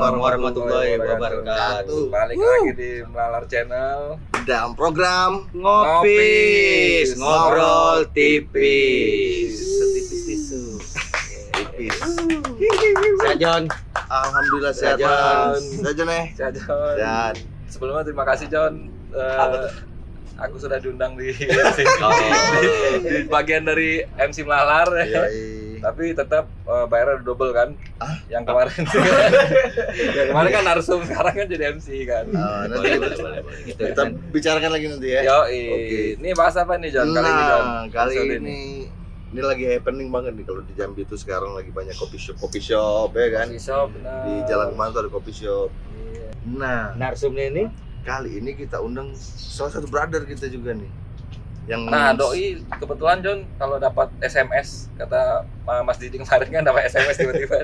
warahmatullahi wabarakatuh. Balik lagi di Melalar Channel dalam program Ngopis, ngobrol tipis. Setipis tisu. Tipis. Sehat John. Alhamdulillah sehat Sehat, Mas. John. Sehat John ya. Sehat, John. Dan Sebelumnya terima kasih John. Aku sudah diundang di sini di bagian dari MC Melalar. Tapi tetap bayarnya udah double kan? Yang kemarin. Yang kemarin kan narsum, sekarang kan jadi MC kan. nanti kita bicarakan lagi nanti ya. Yo, Oke. ini bahas apa nih John kali ini John? Kali Episode ini lagi happening banget nih kalau di Jambi itu sekarang lagi banyak coffee shop ya kan. Coffee shop, benar. Di Jalan Kemana tuh ada coffee shop. Iya. Nah, Narsumnya ini kali ini kita undang salah satu brother kita juga nih. Yang Nah, doi kebetulan John kalau dapat SMS kata Mas Didi kemarin kan dapat SMS tiba-tiba.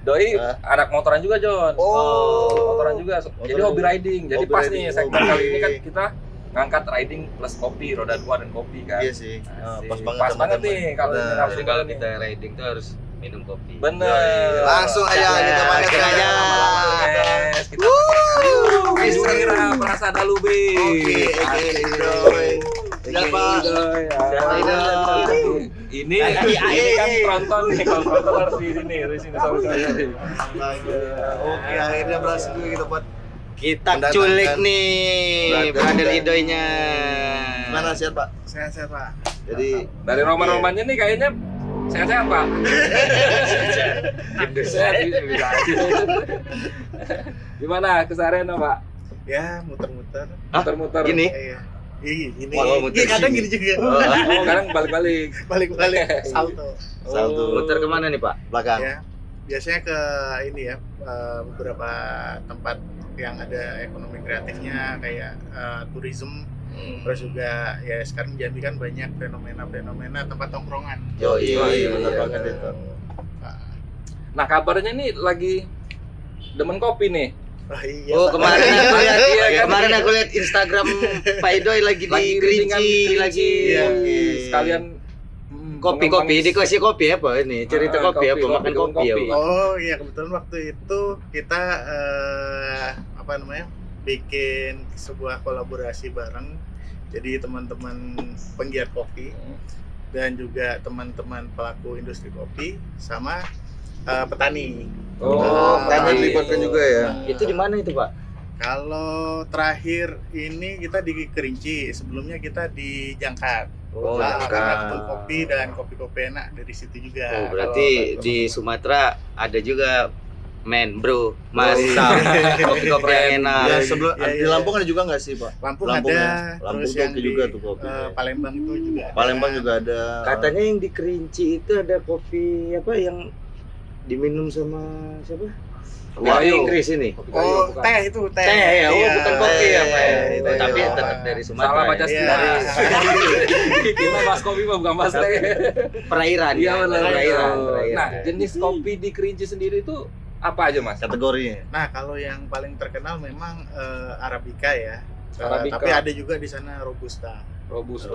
Doi anak motoran juga John. Motoran juga. Jadi hobi riding. Jadi Hobi pas riding. nih segmen kali ini kan kita ngangkat riding plus kopi, roda 2 dan kopi kan. Iya sih. Asik. Pas banget nih kalau Bener. ini langsung jadi kalau nih. kita riding tuh harus minum kopi. Bener. Langsung aja kita makan aja. Yes, kita Isra Prasada Dalubi. Siapa? Ini kan tronton nih, kalau tronton harus di sini sama saya. Oke, akhirnya berhasil juga kita buat. Kita Mendatangkan culik nih brother Idoynya. Gimana sehat Pak? Sehat Pak. Jadi Dari roman-romannya nih kayaknya sehat-sehat Pak. Sehat bisa aja. Gimana keseharian Pak? Ya muter-muter. Muter-muter. Gini? Iya. Ini. Wah, muter Iya, kadang gini. gini juga. Oh, sekarang balik-balik. Balik-balik salto. Salto. Muter kemana nih Pak? belakang. Ya. Biasanya ke ini ya, beberapa tempat yang ada ekonomi kreatifnya kayak tourism. Terus juga ya sekarang Jambi kan banyak fenomena tempat tongkrongan. Yoi, benar iya. banget itu. Nah, kabarnya nih lagi demen kopi nih. Oh iya. Oh, Pak. kemarin aku lihat Iya, kan? kemarin aku lihat Instagram Pak Idoy lagi di Kerinci lagi. Iya. Sekalian Kopi-kopi, dikasih kopi apa ini? Cerita kopi apa? Makan kopi ya, Pak? Oh iya, kebetulan waktu itu kita bikin sebuah kolaborasi bareng. Jadi teman-teman penggiat kopi dan juga teman-teman pelaku industri kopi sama petani. Kami libatkan juga ya. Itu di mana itu, Pak? Kalau terakhir ini kita di Kerinci, sebelumnya kita di Jangkat. Oh, Jangkat. Karena kebun kopi dan kopi-kopi enak dari situ juga. Oh, berarti Kalau- di Sumatera ada juga bro, Mas Sam, kopi-kopi yang enak. Ya sebelum Iya, di iya. Lampung ada juga nggak sih Pak? Lampung Lampung ada, ya? Lampung terus tuh yang oke di juga tuh kopi. Palembang itu juga ada. Palembang juga ada. Katanya yang di Kerinci itu ada kopi apa yang diminum sama siapa? Wah, Dari ayo. Inggris ini. Oh, teh itu teh. Teh ya, Iya. bukan kopi ya, Pak. Teh, Tapi iya. tetap dari Sumatera. Salah baca ya. sendiri. Iya. Kita bahas kopi mah bukan bahas teh. Perairan. Iya ya, benar. perairan. Nah, jenis kopi di Kerinci sendiri itu apa aja Mas? Kategorinya. Nah, kalau yang paling terkenal memang Arabica ya. Arabica. Tapi ada juga di sana Robusta. Robusta.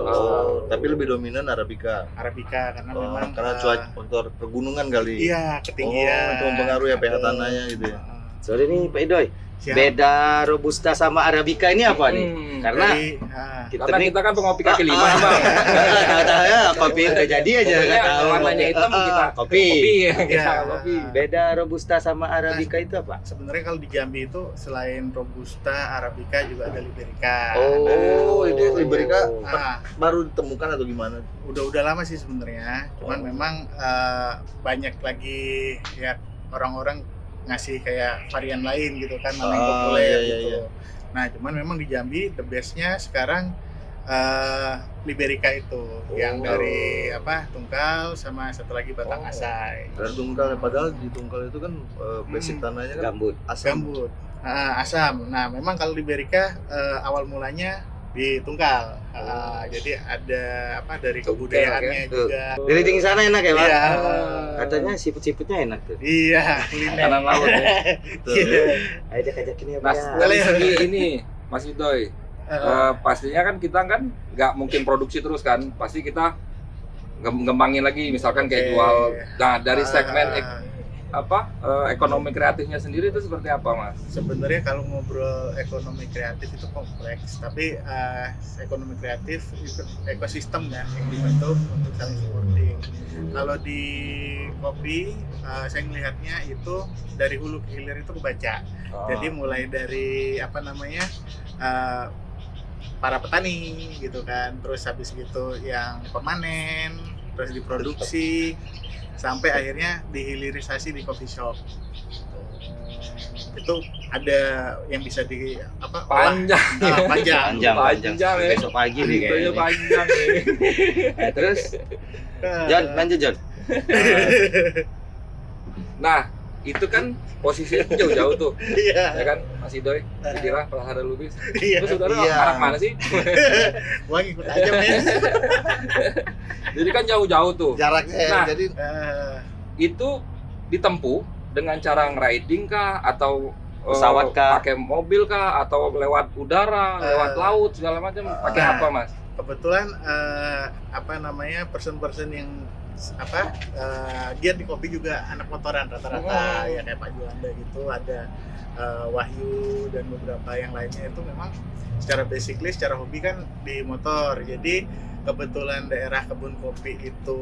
Tapi lebih dominan Arabica. Arabica karena memang Karena cuaca faktor pegunungan kali. Iya, ketinggian. itu mempengaruhi ya pH Ada- tanahnya gitu ya. Sorry nih Pak Idoy. Siap. Beda Robusta sama Arabica ini apa nih? Karena Jadi, Karena kita kan pengopi kaki lima Bang. tahu ya kopi udah jadi aja Pokoknya nggak tahu. warnanya hitam kita kopi. Kita Iya. kopi. Beda Robusta sama Arabica itu apa? sebenarnya kalau di Jambi itu selain Robusta, Arabica juga ada Liberica. Oh, ini Liberica Nah, baru ditemukan atau gimana? udah lama sih sebenarnya. Cuman memang banyak lagi ya orang-orang ngasih kayak varian lain gitu kan, mana yang populer iya, gitu. iya. Nah, cuman memang di Jambi the bestnya sekarang Liberica itu yang dari Tungkal sama satu lagi Batang Asai. Dari Tungkal, padahal di Tungkal itu kan basic tanahnya kan Gambut. asam. Gambut, asam. Nah, memang kalau Liberica awal mulanya di Tungkal. Jadi ada dari kebudayaannya ya. juga. Di Riting sana enak ya Pak? Iya. Katanya siput-siputnya enak tuh. Iya, kuliner. Kanan laut ya. Iya. Ayo ajakin ya Pak. Mas, ya. dari segi ini Mas Idoy, pastinya kan kita kan nggak mungkin produksi terus kan, pasti kita ngembangin lagi misalkan kayak Oke. jual. Nah, dari segmen ekonomi kreatifnya sendiri itu seperti apa, Mas? Sebenarnya kalau ngobrol ekonomi kreatif itu kompleks, tapi ekonomi kreatif itu ekosistem kan yang dibentuk untuk saling supporting. Kalau di kopi, saya melihatnya itu dari hulu ke hilir itu kebaca. Jadi mulai dari para petani gitu kan, terus habis gitu yang pemanen, terus diproduksi, sampai akhirnya dihilirisasi di coffee shop. Itu ada yang bisa di Panjang. Panjang. ya. Besok pagi nih Ceritanya kayaknya. panjang nih. Terus John, lanjut John. Nah, itu kan posisinya jauh-jauh tuh. Iya. Ya kan, Mas Idoy, Dira, Prahara Lubis. Iya. Terus saudara Iya. anak mana sih? Wah, ngikut aja men. Jadi kan jauh-jauh tuh. Jaraknya Nah. jadi Itu ditempuh dengan cara ngeriding kah atau Pesawat kah? pakai mobil kah atau lewat udara, lewat laut segala macam, pakai apa, Mas? Kebetulan person-person yang giat di kopi juga anak motoran rata-rata, ya kayak Pak Juanda gitu, ada Wahyu dan beberapa yang lainnya itu memang secara hobi kan di motor. Jadi kebetulan daerah kebun kopi itu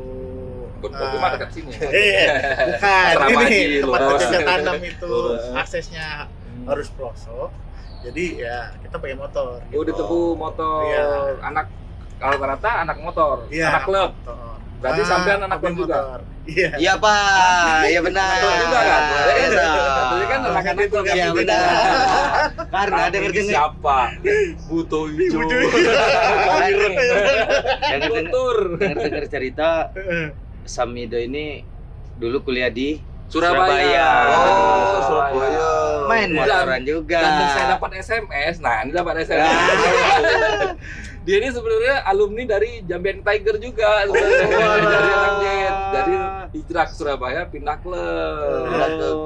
Kebun kopi mah dekat sini. bukan Serabaji, ini tempat lurus. bercocok tanam itu Lurus. aksesnya harus pelosok. Jadi ya kita pakai motor. Oh, ditepu motor. Iya. Anak rata-rata anak motor, Iya, anak klub. motor. Berarti sampean anak hobi klub juga? motor. Iya. Iya Pak, iya benar. Betul juga kan? Iya. Jadi kan anak-anak klub. Iya benar. Karena Tapi denger ini siapa? Buto hijau. Buto Ireng. Tutur. dengar cerita Samido ini dulu kuliah di Surabaya. Oh, Surabaya. Main motoran juga. Dan saya dapat SMS. Nah, ini dapat SMS. Dia ini sebenarnya alumni dari Jambian Tiger juga sebenarnya. Dari anak Jet. Jadi hijrah ke Surabaya, pindah klub.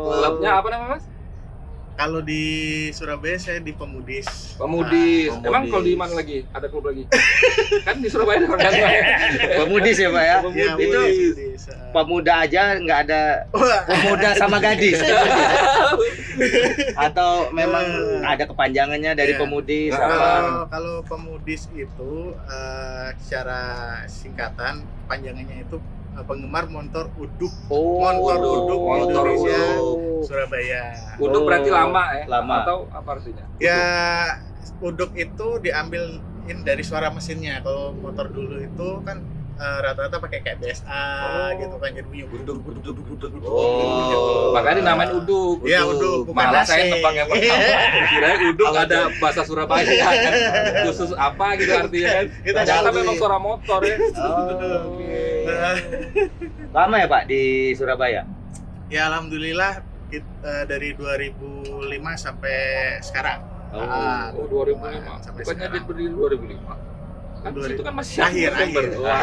Klubnya apa namanya, Mas? Kalau di Surabaya saya di Pemudis. Pemudis. Pemudis. Emang kalau di mana lagi? Ada klub lagi? Kan di Surabaya ada kan? Pemudis ya Pak ya. Ya, Itu Pemudis. pemuda aja nggak ada pemuda sama gadis. Atau memang ada kepanjangannya dari Iya. pemudis Ah. apa? Kalau Pemudis itu secara singkatan panjangannya itu penggemar motor uduk motor uduk motor Indonesia uduk. Surabaya. Uduk berarti lama ya? Lama. Atau apa artinya? Ya uduk itu diambilin dari suara mesinnya. Kalau motor dulu itu kan rata-rata pakai kayak BSA gitu kan, jadi bunyi uduk. Oh. Makanya dinamain uduk. Iya, uduk, bukan Malah AC. saya tebak yang pertama. Kirain uduk ada bahasa Surabaya kan. Khusus apa gitu artinya kan. Kita Ternyata cari. memang suara motor ya. Oh. Nah, Lama ya Pak di Surabaya? ya alhamdulillah dari 2005 sampai sekarang. Oh, 2005. Sampai Bukannya dia sekarang. berdiri 2005. Kan itu kan masih Akhir. Wah,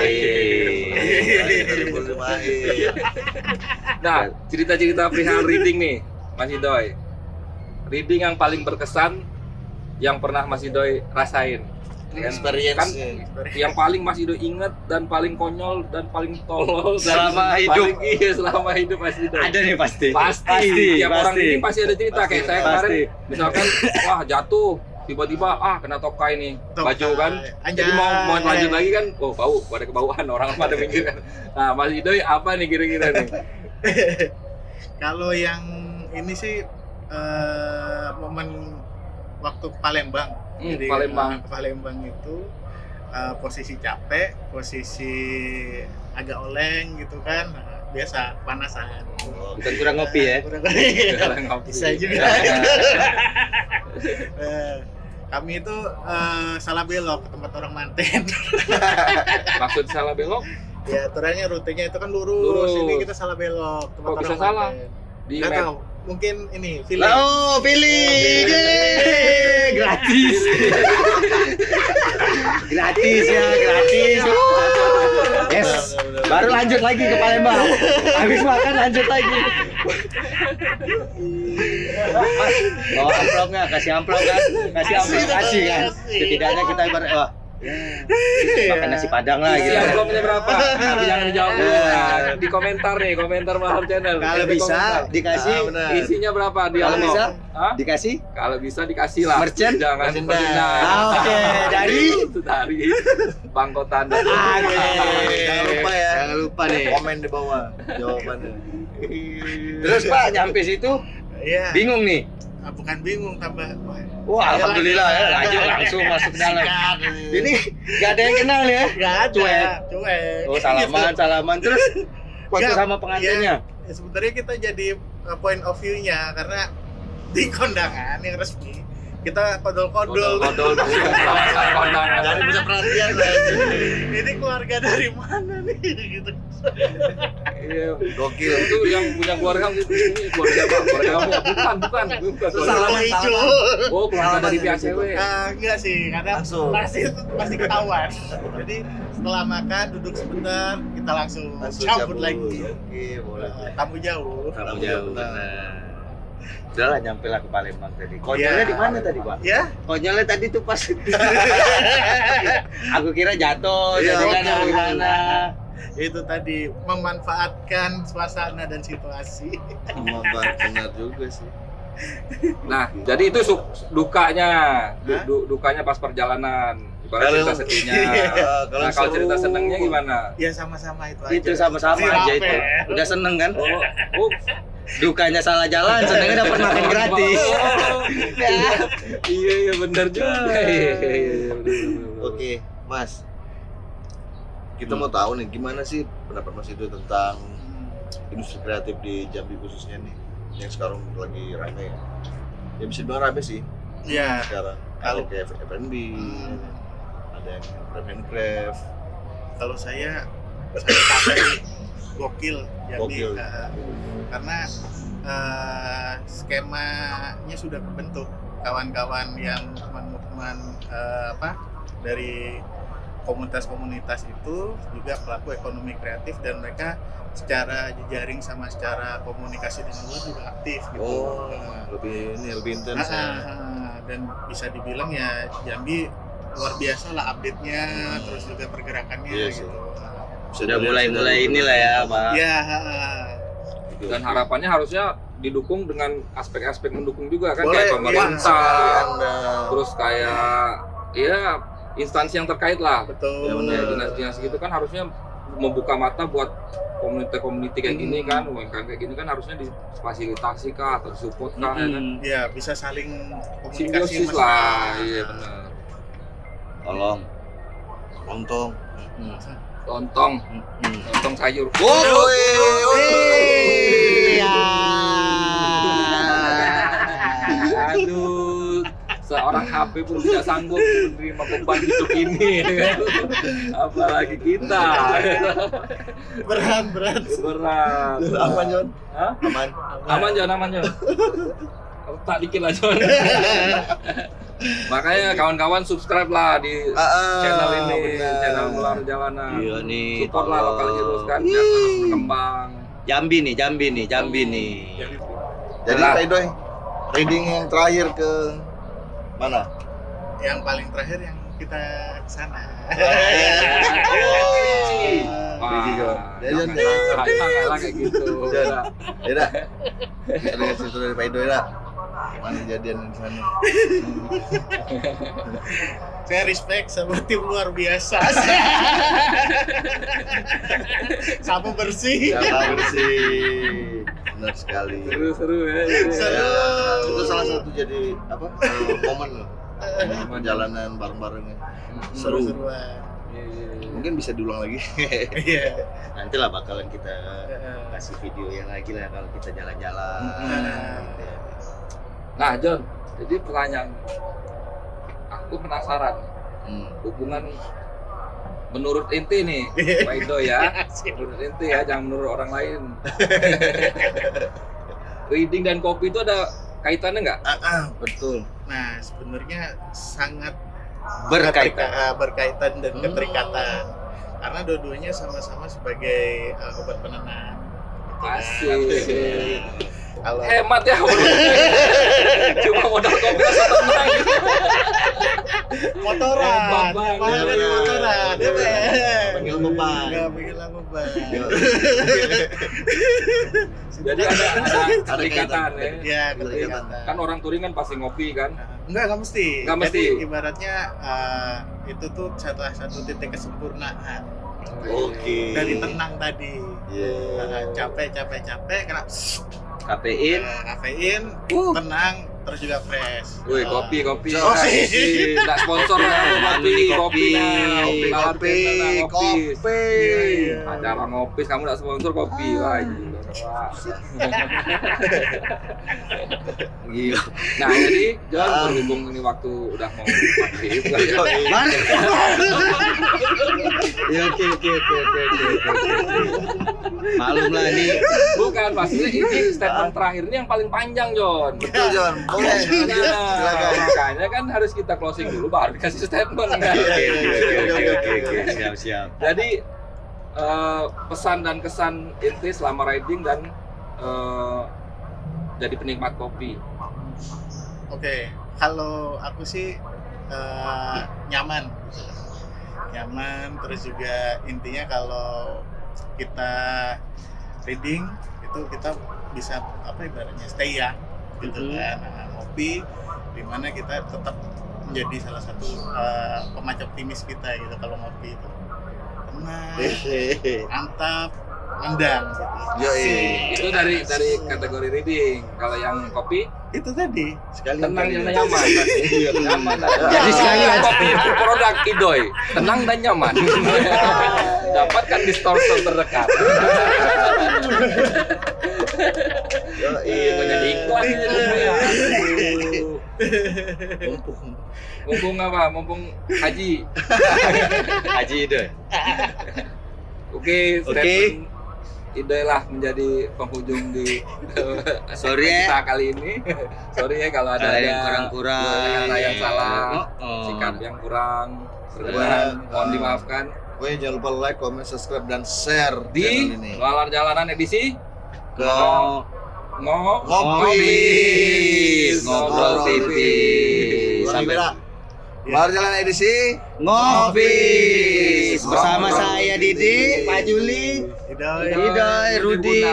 Nah, cerita-cerita perihal reading nih, Mas Idoy. Reading yang paling berkesan yang pernah Mas Idoy rasain. Experience. Kan yang paling Mas Idoy inget dan paling konyol dan paling tolol dan Selama hidup. selama hidup Mas Idoy. Ada nih pasti. Pasti. Tiap orang ini pasti ada cerita. Kayak saya kemarin, Pasti. misalkan, wah jatuh, tiba-tiba kena tokai nih, baju kan. Anjay. Jadi mau lanjut lagi kan, oh bau, pada kebauan orang pada mikir kan. Nah, Mas Idoy apa nih kira-kira nih? Kalau yang ini sih momen waktu ke Palembang. Jadi Palembang. ke Palembang itu posisi capek, posisi agak oleng gitu kan. Nah, biasa panasan. Bukan kurang ngopi ya. Jalan ngopi. Bisa juga. Kami itu salah belok ke tempat orang manten. Maksud salah belok Ya aturannya rutenya itu kan lurus. Lurus. Ini kita salah belok ke tempat Kok bisa orang salah? manten. di Nggak map. tahu, mungkin ini feeling. Oh, pilih. Yeay, gratis. Gratis ya, gratis. Yes. Baru lanjut lagi ke Palembang. Habis makan lanjut lagi. Mas, bawa amplopnya, kasih amplop kan? Kasih amplop, kasih kan? Setidaknya kita wah, Makan nasi padang lah Isi gitu. amplopnya berapa? Tapi jangan dijawab. Nah, di komentar nih, komentar Malhar Channel. Kalau Di bisa komentar. dikasih, benar. Isinya berapa di kalau amplop? bisa Hah? dikasih. Kalau bisa dikasih lah. Merchant? Jangan Merchandise. berminat. Oke, dari Itu dari Bangkotan. Jangan lupa ya. Jangan lupa nih. Komen di bawah jawabannya. Terus Pak nyampe situ Iya. bingung nih. Bukan bingung tambah. Wah, alhamdulillah ya, lanjut langsung masuk ke dalam. Ini gak ada yang kenal ya? Gak ada. Cuek. Cuek. Oh, salaman terus waktu Nggak, sama pengantinnya. Ya, sebenarnya kita jadi point of view-nya karena di kondangan yang resmi kita kodol-kodol. Kodol kondangan. Jadi bisa perhatian lah. Ini keluarga dari mana nih gitu. Iya. Gokil. Itu yang punya keluarga ini keluarga Pak. Keluarga kamu. Bukan. Salaman hijau. Oh, keluarga dari pihak cewek. Enggak sih, karena Langsung. pasti ketahuan. Jadi setelah makan duduk sebentar, kita langsung cabut lagi. Oke, boleh. Tamu jauh. Kamu jauh. Nah. Udahlah nyampe lah ke Palembang tadi. Konyolnya Iya. di mana tadi, Pak? Ya, Konyolnya tadi tuh pas aku kira jatuh, Iya, jadi kan betul. gimana? itu tadi memanfaatkan suasana dan situasi. Benar juga sih. Nah, jadi itu dukanya. Hah? Dukanya pas perjalanan. Ibarat Kalau- cerita sedihnya. Kalau Nah, kalau cerita seru, senengnya gimana? Ya sama-sama itu aja. Itu sama-sama Si aja Rafael. itu. Udah seneng kan? Oh, Dukanya salah jalan, senengnya dapat makan gratis. Iya benar juga. Iya, benar. Oke, Mas. Kita mau tahu nih gimana sih pendapat Mas itu tentang industri kreatif di Jambi khususnya nih yang sekarang lagi rame ya. Ya bisa dibilang rame sih Ya, sekarang. Ada Kalau- kayak F&B, ada yang craft and craft. kalau saya pakai gokil Jambi Gokil. karena skemanya sudah kebentuk. Kawan-kawan yang teman-teman dari komunitas-komunitas itu juga pelaku ekonomi kreatif dan mereka secara jejaring sama secara komunikasi dengan luar juga aktif gitu. Oh, lebih intens ya. Dan bisa dibilang ya Jambi luar biasa lah update-nya, terus juga pergerakannya Iya sih. gitu. Bisa Sudah dilihat mulai dari- inilah ya, Pak. Ya, Dan harapannya harusnya didukung dengan aspek-aspek mendukung juga kan, Boleh, kayak pemerintah, Anda. terus kayak ya instansi yang terkait lah. betul. Ya, benar. Ya, dinas-dinas gitu kan harusnya membuka mata buat komunitas-komunitas kayak gini kan, UMKM kayak gini kan harusnya difasilitasi kah atau support kah ya kan. Ya, bisa saling komunikasi Simbiosis lah, iya benar. Tolong. Untung. Lontong sayur. Aduh, seorang HP pun tidak sanggup menerima beban hidup ini, kan? Apalagi kita. berat. Berat. Aman, Jon? Hah? Aman. Aman Jon. Tak dikit lah Jon. Makanya kawan-kawan subscribe lah di channel ini, benar. channel Malhar Jalanan. Iya nih, Support lah tolong. lokal heroes kan, biar terus berkembang. Jambi nih. Jadi Nah. Pak Idoy, reading yang terakhir ke mana? Yang paling terakhir yang kita kesana. Biji, Jon. Ya, Jon. Jangan kayak gitu. Jon. Ya dah. Kita dengar cerita dari Pak Idoy dah. Mana kejadian di sana? Saya respect sama tim luar biasa. Sapu bersih. Siapa bersih? Benar sekali. Seru ya. Seru. Itu salah satu jadi apa? Momen loh. Perjalanan bareng-barengnya. Seru. Seru-seruan. Mungkin bisa diulang lagi. Iya. Nantilah bakalan kita kasih video yang lagi lah kalau kita jalan-jalan. Gitu ya. Nah, Jon, jadi pertanyaan aku penasaran hubungan menurut inti nih, Pak Ido ya. Menurut inti ya, jangan menurut orang lain. Reading dan kopi itu ada kaitannya nggak? Betul. Nah, sebenarnya sangat Berkaitan. dan keterikatan. Karena dua-duanya sama-sama sebagai obat penenang. Asik. Kalau Hemat ya. Cuma modal kopi rasa tenang. motoran, Hebat banget. Malah dari motoran, dia Panggil beban. nggak panggil beban. Jadi ada ikatan ya. Ya, Ada keterikatan. Kan orang touring kan pasti ngopi kan. Nggak mesti. Nggak mesti. Jadi ibaratnya itu tuh salah satu titik kesempurnaan. Oke. Dari tenang tadi. Iya. Capek kena Kafein. kafein, tenang, terus juga fresh. Woi, kopi. Oh, Enggak sponsor ya, kopi. Kopi. Acara ngopi kamu enggak sponsor kopi. Wah, gila. Gila. Nah, jadi jangan berhubung ini waktu udah mau maghrib. Ya, oke. Malum lah ini. Bukan, maksudnya ini statement terakhir ini yang paling panjang, Jon. Betul, Jon. Boleh. Nah, Silakan. makanya kan harus kita closing dulu baru dikasih statement kan. Oke. Siap. Jadi pesan dan kesan inti selama riding dan jadi penikmat kopi. Oke, kalau aku sih nyaman, terus juga intinya kalau kita reading itu kita bisa ibaratnya stay young gitu kan, ngopi dimana kita tetap menjadi salah satu pemacu optimis kita gitu kalau ngopi itu tenang, mantap, nendang gitu. Itu dari kategori reading. Kalau yang kopi Itu tadi Sekali tenang dan nyaman. Nyaman. Jadi sekali aja. Kopi produk Idoy, tenang dan nyaman. Dapatkan di store terdekat. Itu jadi iklan gitu ya. Mumpung apa? Mumpung haji. Haji ide. Oke, statement Idoy lah menjadi penghujung di Sorry ya. kita kali ini. Sorry ya kalau ada yang kurang-kurang, kata yang salah, Oh. sikap yang kurang, berkenan, mohon dimaafkan. Pokoknya jangan lupa like, comment, subscribe, dan share Di channel ini. Lalar Jalanan edisi Ke Ngopis, ngobrol TV. Sampai Lalar Jalanan edisi Ngopis bersama saya Didi, Pak Juli, Idoy, Rudi.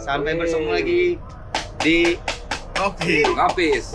Sampai bertemu lagi di Oke. Ngopis.